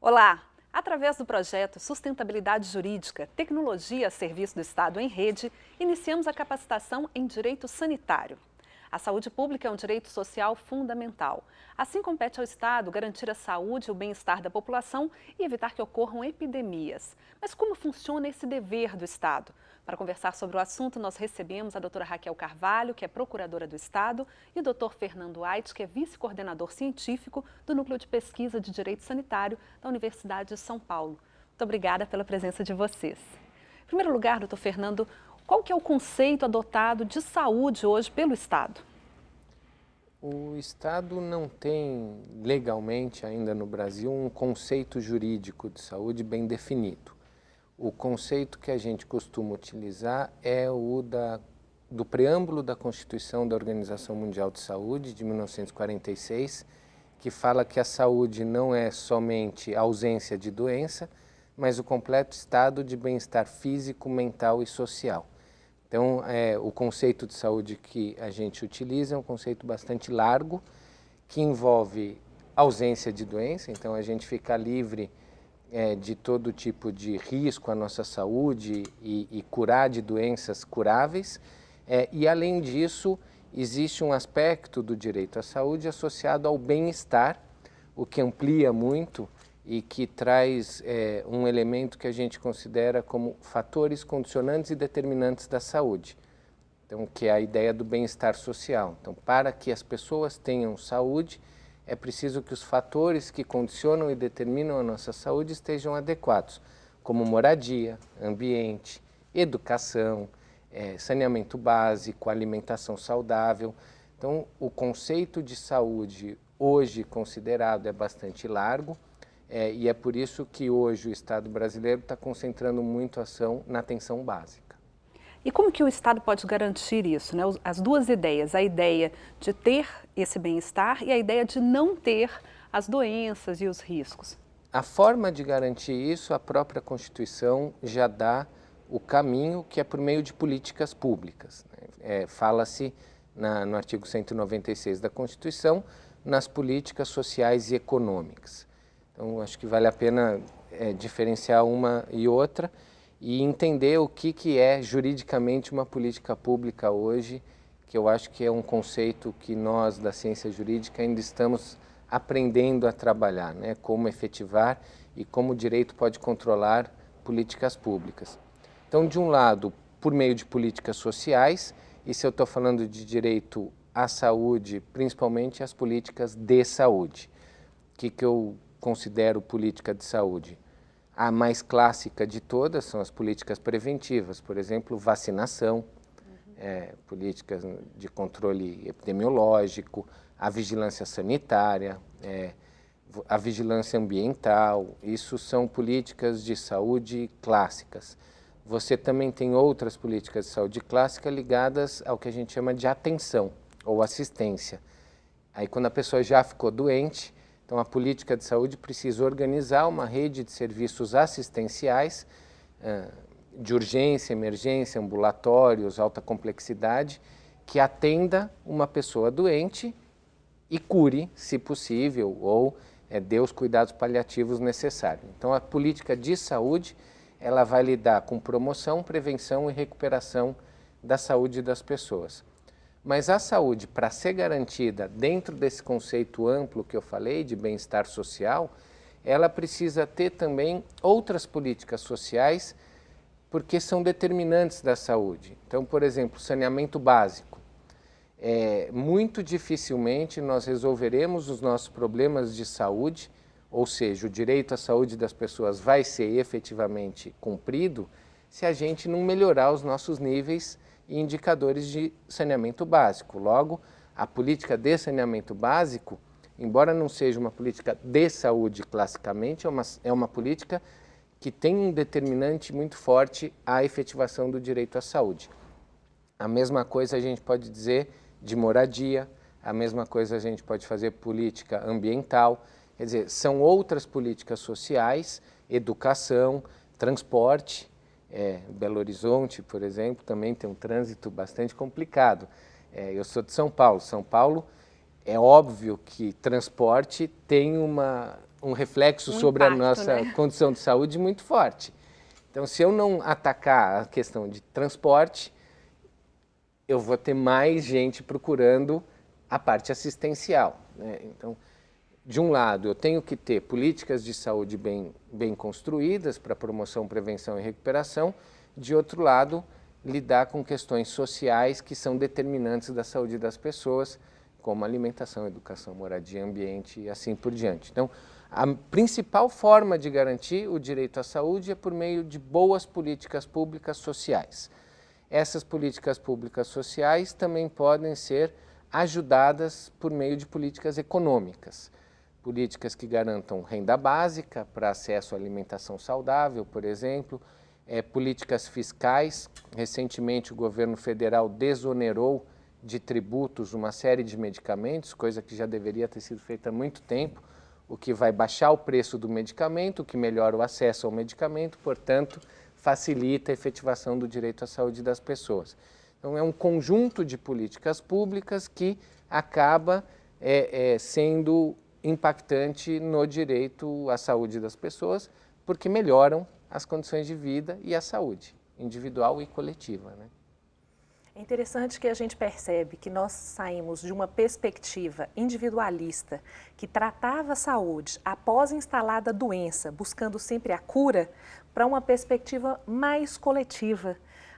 Olá! Através do projeto Sustentabilidade Jurídica, Tecnologia a Serviço do Estado em Rede, iniciamos a capacitação em direito sanitário. A saúde pública é um direito social fundamental. Assim, compete ao Estado garantir a saúde e o bem-estar da população e evitar que ocorram epidemias. Mas como funciona esse dever do Estado? Para conversar sobre o assunto, nós recebemos a doutora Raquel Carvalho, que é procuradora do Estado, e o doutor Fernando Ait, que é vice-coordenador científico do Núcleo de Pesquisa de Direito Sanitário da Universidade de São Paulo. Muito obrigada pela presença de vocês. Em primeiro lugar, doutor Fernando, qual que é o conceito adotado de saúde hoje pelo Estado? O Estado não tem legalmente ainda no Brasil um conceito jurídico de saúde bem definido. O conceito que a gente costuma utilizar é o do preâmbulo da Constituição da Organização Mundial de Saúde, de 1946, que fala que a saúde não é somente a ausência de doença, mas o completo estado de bem-estar físico, mental e social. Então, o conceito de saúde que a gente utiliza é um conceito bastante largo, que envolve ausência de doença, então a gente fica livre de todo tipo de risco à nossa saúde e curar de doenças curáveis. E, além disso, existe um aspecto do direito à saúde associado ao bem-estar, o que amplia muito e que traz um elemento que a gente considera como fatores condicionantes e determinantes da saúde. Então, que é a ideia do bem-estar social. Então, para que as pessoas tenham saúde, é preciso que os fatores que condicionam e determinam a nossa saúde estejam adequados, como moradia, ambiente, educação, saneamento básico, alimentação saudável. Então, o conceito de saúde hoje considerado é bastante largo, e é por isso que hoje o Estado brasileiro está concentrando muito ação na atenção básica. E como que o Estado pode garantir isso, né? As duas ideias, a ideia de ter esse bem-estar e a ideia de não ter as doenças e os riscos. A forma de garantir isso, a própria Constituição já dá o caminho, que é por meio de políticas públicas. Fala-se no artigo 196 da Constituição, nas políticas sociais e econômicas. Então, acho que vale a pena diferenciar uma e outra e entender o que é juridicamente uma política pública hoje, que eu acho que é um conceito que nós, da ciência jurídica, ainda estamos aprendendo a trabalhar, né? Como efetivar e como o direito pode controlar políticas públicas. Então, de um lado, por meio de políticas sociais, e se eu estou falando de direito à saúde, principalmente as políticas de saúde. O que eu considero política de saúde? A mais clássica de todas são as políticas preventivas, por exemplo, vacinação, políticas de controle epidemiológico, a vigilância sanitária, a vigilância ambiental. Isso são políticas de saúde clássicas. Você também tem outras políticas de saúde clássica ligadas ao que a gente chama de atenção ou assistência. Aí, quando a pessoa já ficou doente, então, a política de saúde precisa organizar uma rede de serviços assistenciais de urgência, emergência, ambulatórios, alta complexidade, que atenda uma pessoa doente e cure, se possível, ou dê os cuidados paliativos necessários. Então, a política de saúde, ela vai lidar com promoção, prevenção e recuperação da saúde das pessoas. Mas a saúde, para ser garantida dentro desse conceito amplo que eu falei, de bem-estar social, ela precisa ter também outras políticas sociais, porque são determinantes da saúde. Então, por exemplo, saneamento básico. Muito dificilmente nós resolveremos os nossos problemas de saúde, ou seja, o direito à saúde das pessoas vai ser efetivamente cumprido se a gente não melhorar os nossos níveis e indicadores de saneamento básico. Logo, a política de saneamento básico, embora não seja uma política de saúde classicamente, é uma política que tem um determinante muito forte à efetivação do direito à saúde. A mesma coisa a gente pode dizer de moradia, a mesma coisa a gente pode fazer política ambiental, quer dizer, são outras políticas sociais, educação, transporte. Belo Horizonte, por exemplo, também tem um trânsito bastante complicado. Eu sou de São Paulo. São Paulo, é óbvio que transporte tem uma um reflexo sobre impacto, a nossa condição de saúde muito forte. Então, se eu não atacar a questão de transporte, eu vou ter mais gente procurando a parte assistencial, né? Então, de um lado, eu tenho que ter políticas de saúde bem construídas para promoção, prevenção e recuperação. De outro lado, lidar com questões sociais que são determinantes da saúde das pessoas, como alimentação, educação, moradia, ambiente e assim por diante. Então, a principal forma de garantir o direito à saúde é por meio de boas políticas públicas sociais. Essas políticas públicas sociais também podem ser ajudadas por meio de políticas econômicas. Políticas que garantam renda básica para acesso à alimentação saudável, por exemplo, políticas fiscais. Recentemente, o governo federal desonerou de tributos uma série de medicamentos, coisa que já deveria ter sido feita há muito tempo, o que vai baixar o preço do medicamento, o que melhora o acesso ao medicamento, portanto, facilita a efetivação do direito à saúde das pessoas. Então, é um conjunto de políticas públicas que acaba sendo impactante no direito à saúde das pessoas, porque melhoram as condições de vida e a saúde individual e coletiva, né? É interessante que a gente percebe que nós saímos de uma perspectiva individualista que tratava a saúde após instalada a doença, buscando sempre a cura, para uma perspectiva mais coletiva,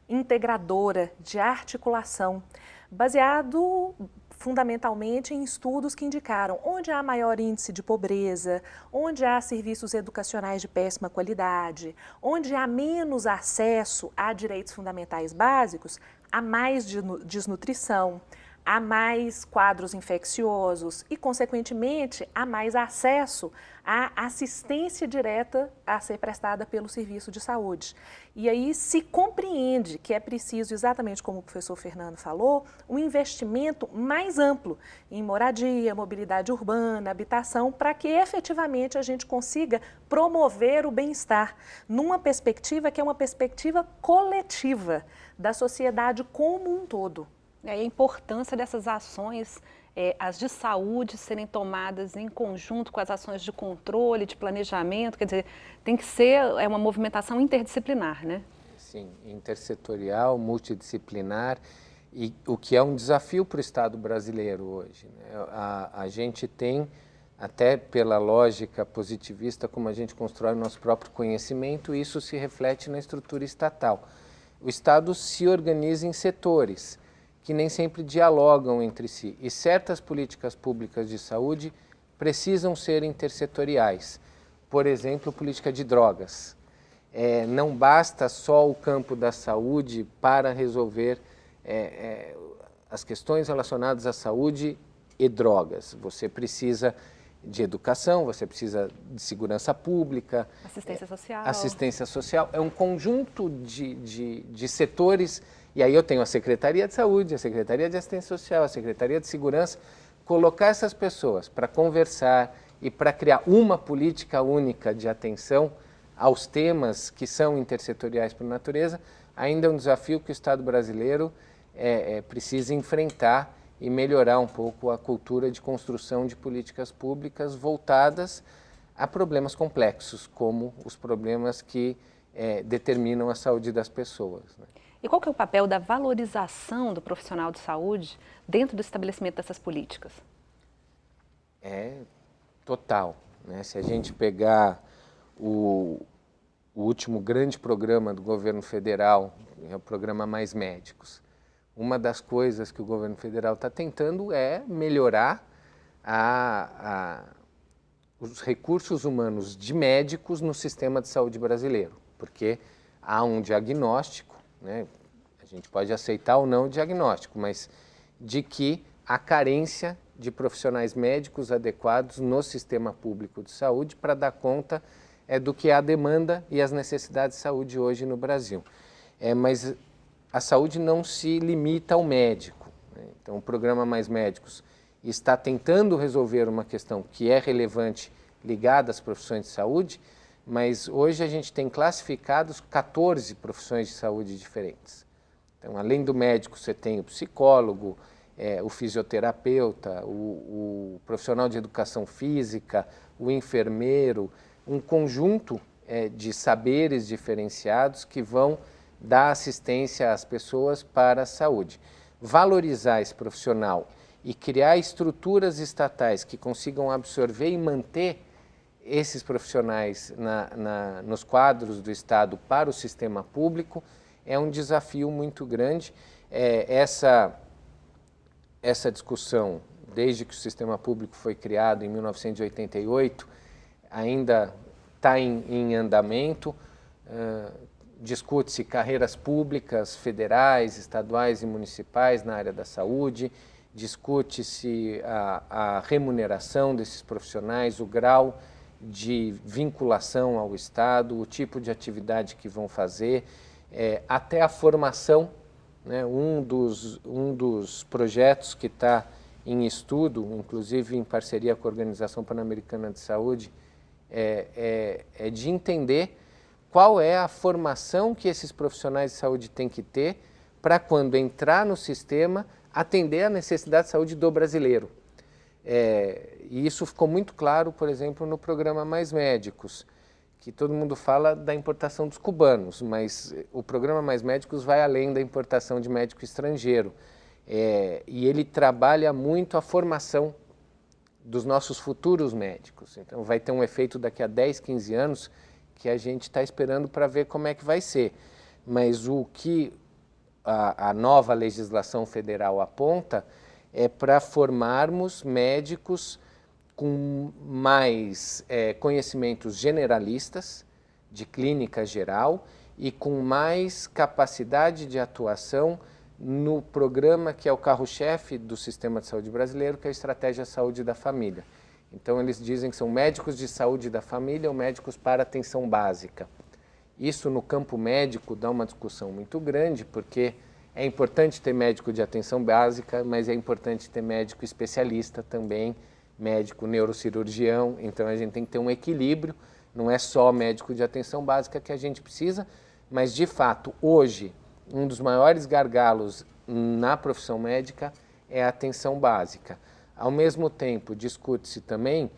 integradora, de articulação, baseado fundamentalmente em estudos que indicaram onde há maior índice de pobreza, onde há serviços educacionais de péssima qualidade, onde há menos acesso a direitos fundamentais básicos, há mais desnutrição, há mais quadros infecciosos e, consequentemente, há mais acesso à assistência direta a ser prestada pelo serviço de saúde. E aí se compreende que é preciso, exatamente como o professor Fernando falou, um investimento mais amplo em moradia, mobilidade urbana, habitação, para que efetivamente a gente consiga promover o bem-estar numa perspectiva que é uma perspectiva coletiva da sociedade como um todo. A importância dessas ações, as de saúde, serem tomadas em conjunto com as ações de controle, de planejamento, quer dizer, tem que ser uma movimentação interdisciplinar, né? Sim, intersetorial, multidisciplinar, e o que é um desafio para o Estado brasileiro hoje, né? A gente tem, até pela lógica positivista, como a gente constrói o nosso próprio conhecimento, isso se reflete na estrutura estatal. O Estado se organiza em setores que nem sempre dialogam entre si. E certas políticas públicas de saúde precisam ser intersetoriais. Por exemplo, política de drogas. Não basta só o campo da saúde para resolver as questões relacionadas à saúde e drogas. Você precisa de educação, você precisa de segurança pública. Assistência social. Assistência social. É um conjunto de setores. E aí eu tenho a Secretaria de Saúde, a Secretaria de Assistência Social, a Secretaria de Segurança. Colocar essas pessoas para conversar e para criar uma política única de atenção aos temas que são intersetoriais por natureza, ainda é um desafio que o Estado brasileiro precisa enfrentar e melhorar um pouco a cultura de construção de políticas públicas voltadas a problemas complexos, como os problemas que determinam a saúde das pessoas, né? E qual que é o papel da valorização do profissional de saúde dentro do estabelecimento dessas políticas? É total, né? Se a gente pegar o último grande programa do governo federal, é o programa Mais Médicos, uma das coisas que o governo federal está tentando é melhorar os recursos humanos de médicos no sistema de saúde brasileiro, porque há um diagnóstico, né? A gente pode aceitar ou não o diagnóstico, mas de que há carência de profissionais médicos adequados no sistema público de saúde para dar conta do que é a demanda e as necessidades de saúde hoje no Brasil. Mas a saúde não se limita ao médico, né? Então, o programa Mais Médicos está tentando resolver uma questão que é relevante ligada às profissões de saúde, mas hoje a gente tem classificados 14 profissões de saúde diferentes. Então, além do médico, você tem o psicólogo, o fisioterapeuta, o profissional de educação física, o enfermeiro, um conjunto de saberes diferenciados que vão dar assistência às pessoas para a saúde. Valorizar esse profissional e criar estruturas estatais que consigam absorver e manter esses profissionais nos quadros do Estado para o sistema público é um desafio muito grande. Essa discussão, desde que o sistema público foi criado em 1988, ainda está em andamento. Discute-se carreiras públicas, federais, estaduais e municipais na área da saúde, discute-se a remuneração desses profissionais, o grau de vinculação ao Estado, o tipo de atividade que vão fazer, até a formação, né? Um dos projetos que está em estudo, inclusive em parceria com a Organização Pan-Americana de Saúde, é de entender qual é a formação que esses profissionais de saúde têm que ter para, quando entrar no sistema, atender a necessidade de saúde do brasileiro. E isso ficou muito claro, por exemplo, no programa Mais Médicos, que todo mundo fala da importação dos cubanos, mas o programa Mais Médicos vai além da importação de médico estrangeiro. E ele trabalha muito a formação dos nossos futuros médicos. Então vai ter um efeito daqui a 10, 15 anos que a gente está esperando para ver como é que vai ser. Mas o que a nova legislação federal aponta é para formarmos médicos com mais conhecimentos generalistas, de clínica geral, e com mais capacidade de atuação no programa que é o carro-chefe do sistema de saúde brasileiro, que é a Estratégia Saúde da Família. Então, eles dizem que são médicos de saúde da família ou médicos para atenção básica. Isso, no campo médico, dá uma discussão muito grande, porque é importante ter médico de atenção básica, mas é importante ter médico especialista também, médico neurocirurgião. Então, a gente tem que ter um equilíbrio, não é só médico de atenção básica que a gente precisa, mas, de fato, hoje, um dos maiores gargalos na profissão médica é a atenção básica. Ao mesmo tempo, discute-se também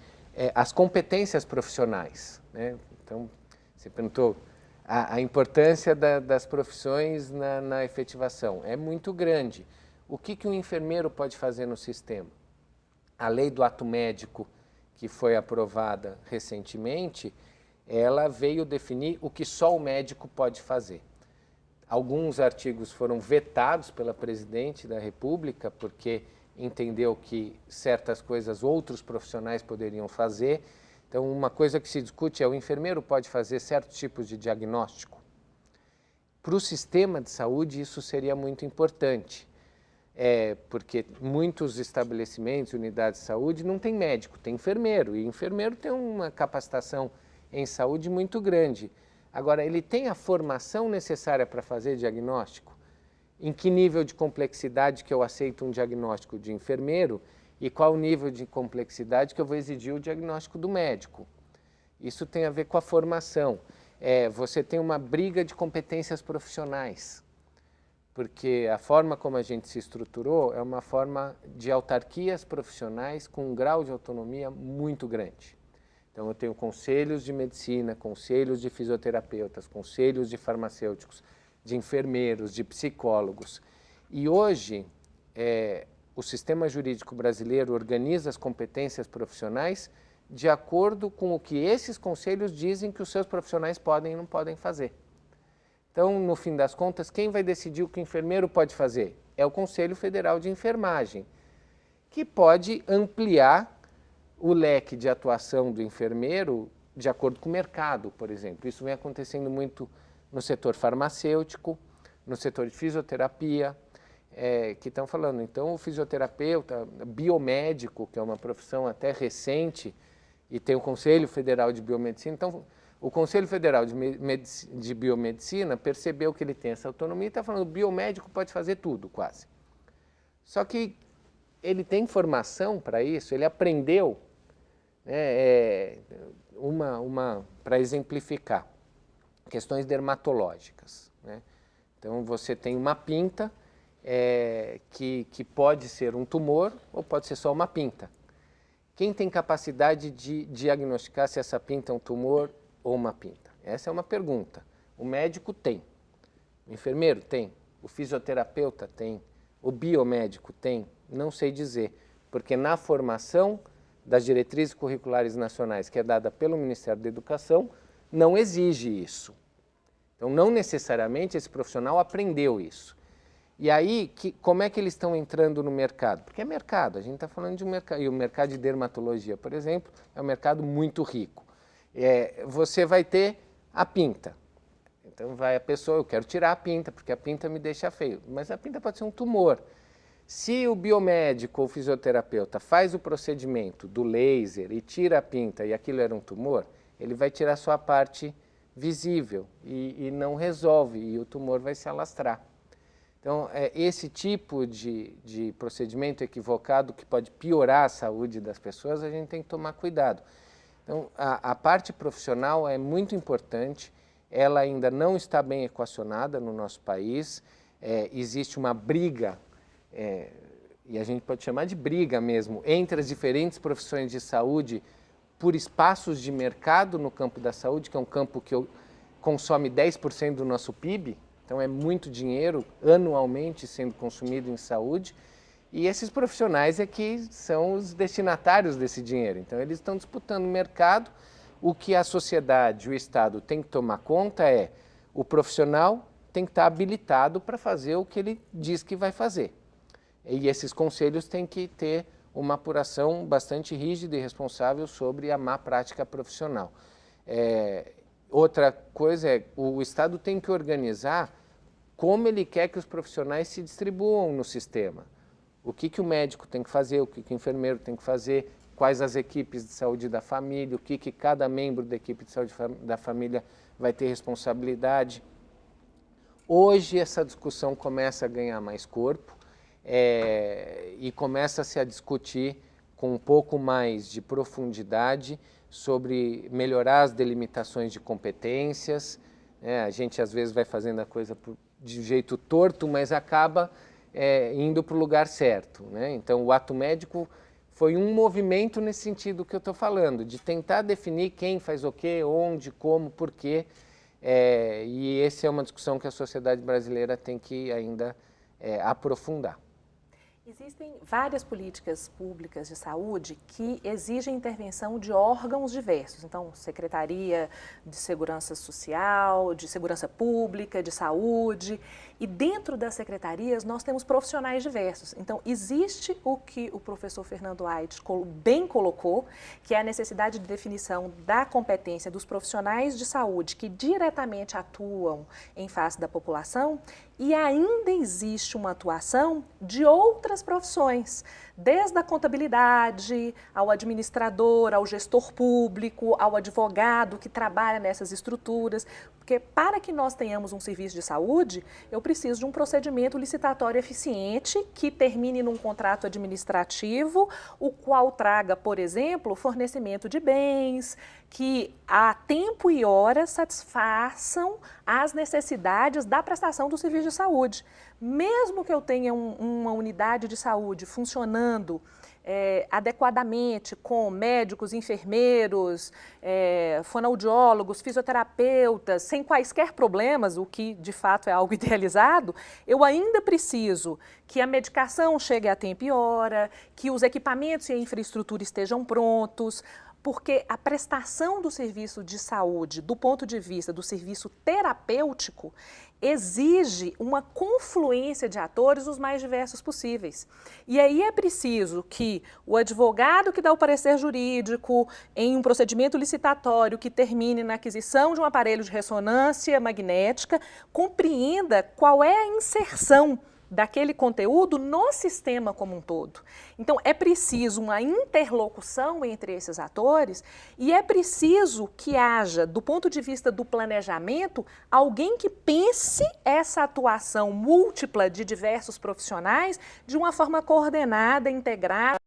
as competências profissionais, né? Então, você perguntou a importância das profissões na efetivação. É muito grande. O que um enfermeiro pode fazer no sistema? A lei do ato médico, que foi aprovada recentemente, ela veio definir o que só o médico pode fazer. Alguns artigos foram vetados pela presidente da República, porque entendeu que certas coisas outros profissionais poderiam fazer. Então, uma coisa que se discute é o enfermeiro pode fazer certos tipos de diagnóstico. Para o sistema de saúde, isso seria muito importante, porque muitos estabelecimentos, unidades de saúde, não tem médico, tem enfermeiro, e enfermeiro tem uma capacitação em saúde muito grande. Agora, ele tem a formação necessária para fazer diagnóstico? Em que nível de complexidade que eu aceito um diagnóstico de enfermeiro e qual o nível de complexidade que eu vou exigir o diagnóstico do médico? Isso tem a ver com a formação. Você tem uma briga de competências profissionais, porque a forma como a gente se estruturou é uma forma de autarquias profissionais com um grau de autonomia muito grande. Então, eu tenho conselhos de medicina, conselhos de fisioterapeutas, conselhos de farmacêuticos, de enfermeiros, de psicólogos. E hoje, o sistema jurídico brasileiro organiza as competências profissionais de acordo com o que esses conselhos dizem que os seus profissionais podem e não podem fazer. Então, no fim das contas, quem vai decidir o que o enfermeiro pode fazer? É o Conselho Federal de Enfermagem, que pode ampliar o leque de atuação do enfermeiro de acordo com o mercado, por exemplo. Isso vem acontecendo muito no setor farmacêutico, no setor de fisioterapia, que estão falando. Então, o fisioterapeuta, biomédico, que é uma profissão até recente, e tem o Conselho Federal de Biomedicina. Então, o Conselho Federal de Biomedicina percebeu que ele tem essa autonomia e está falando que o biomédico pode fazer tudo, quase. Só que ele tem formação para isso, ele aprendeu, para exemplificar, questões dermatológicas, né? Então, você tem uma pinta, que pode ser um tumor ou pode ser só uma pinta. Quem tem capacidade de diagnosticar se essa pinta é um tumor ou uma pinta? Essa é uma pergunta. O médico tem, o enfermeiro tem, o fisioterapeuta tem, o biomédico tem, não sei dizer, porque na formação das diretrizes curriculares nacionais, que é dada pelo Ministério da Educação, não exige isso. Então, não necessariamente esse profissional aprendeu isso. E aí, como é que eles estão entrando no mercado? Porque é mercado, a gente está falando de um mercado, e o mercado de dermatologia, por exemplo, é um mercado muito rico. Você vai ter a pinta. Então, vai a pessoa, eu quero tirar a pinta, porque a pinta me deixa feio. Mas a pinta pode ser um tumor. Se o biomédico ou fisioterapeuta faz o procedimento do laser e tira a pinta e aquilo era um tumor, ele vai tirar só a parte visível e não resolve, e o tumor vai se alastrar. Então, esse tipo de procedimento equivocado que pode piorar a saúde das pessoas, a gente tem que tomar cuidado. Então, a parte profissional é muito importante, ela ainda não está bem equacionada no nosso país, existe uma briga, e a gente pode chamar de briga mesmo, entre as diferentes profissões de saúde por espaços de mercado no campo da saúde, que é um campo que consome 10% do nosso PIB, então é muito dinheiro anualmente sendo consumido em saúde, e esses profissionais é que são os destinatários desse dinheiro. Então eles estão disputando o mercado. O que a sociedade, o Estado tem que tomar conta é o profissional tem que estar habilitado para fazer o que ele diz que vai fazer. E esses conselhos têm que ter uma apuração bastante rígida e responsável sobre a má prática profissional. Outra coisa o Estado tem que organizar como ele quer que os profissionais se distribuam no sistema. O que o médico tem que fazer, o que o enfermeiro tem que fazer, quais as equipes de saúde da família, o que cada membro da equipe de saúde da família vai ter responsabilidade. Hoje essa discussão começa a ganhar mais corpo e começa-se a discutir com um pouco mais de profundidade sobre melhorar as delimitações de competências. A gente às vezes vai fazendo a coisa de jeito torto, mas acaba indo para o lugar certo, né? Então o ato médico foi um movimento nesse sentido que eu estou falando, de tentar definir quem faz o quê, onde, como, por quê. E essa é uma discussão que a sociedade brasileira tem que ainda aprofundar. Existem várias políticas públicas de saúde que exigem intervenção de órgãos diversos. Então, Secretaria de Segurança Social, de Segurança Pública, de Saúde. E dentro das secretarias nós temos profissionais diversos. Então, existe o que o professor Fernando Aires bem colocou, que é a necessidade de definição da competência dos profissionais de saúde que diretamente atuam em face da população, e ainda existe uma atuação de outras profissões, desde a contabilidade, ao administrador, ao gestor público, ao advogado que trabalha nessas estruturas, porque para que nós tenhamos um serviço de saúde, eu preciso de um procedimento licitatório eficiente que termine num contrato administrativo, o qual traga, por exemplo, fornecimento de bens, que a tempo e hora satisfaçam as necessidades da prestação do serviço de saúde. Mesmo que eu tenha uma unidade de saúde funcionando adequadamente com médicos, enfermeiros, fonoaudiólogos, fisioterapeutas, sem quaisquer problemas, o que de fato é algo idealizado, eu ainda preciso que a medicação chegue a tempo e hora, que os equipamentos e a infraestrutura estejam prontos, porque a prestação do serviço de saúde, do ponto de vista do serviço terapêutico, exige uma confluência de atores os mais diversos possíveis. E aí é preciso que o advogado que dá o parecer jurídico em um procedimento licitatório que termine na aquisição de um aparelho de ressonância magnética compreenda qual é a inserção daquele conteúdo no sistema como um todo. Então, é preciso uma interlocução entre esses atores e é preciso que haja, do ponto de vista do planejamento, alguém que pense essa atuação múltipla de diversos profissionais de uma forma coordenada, integrada.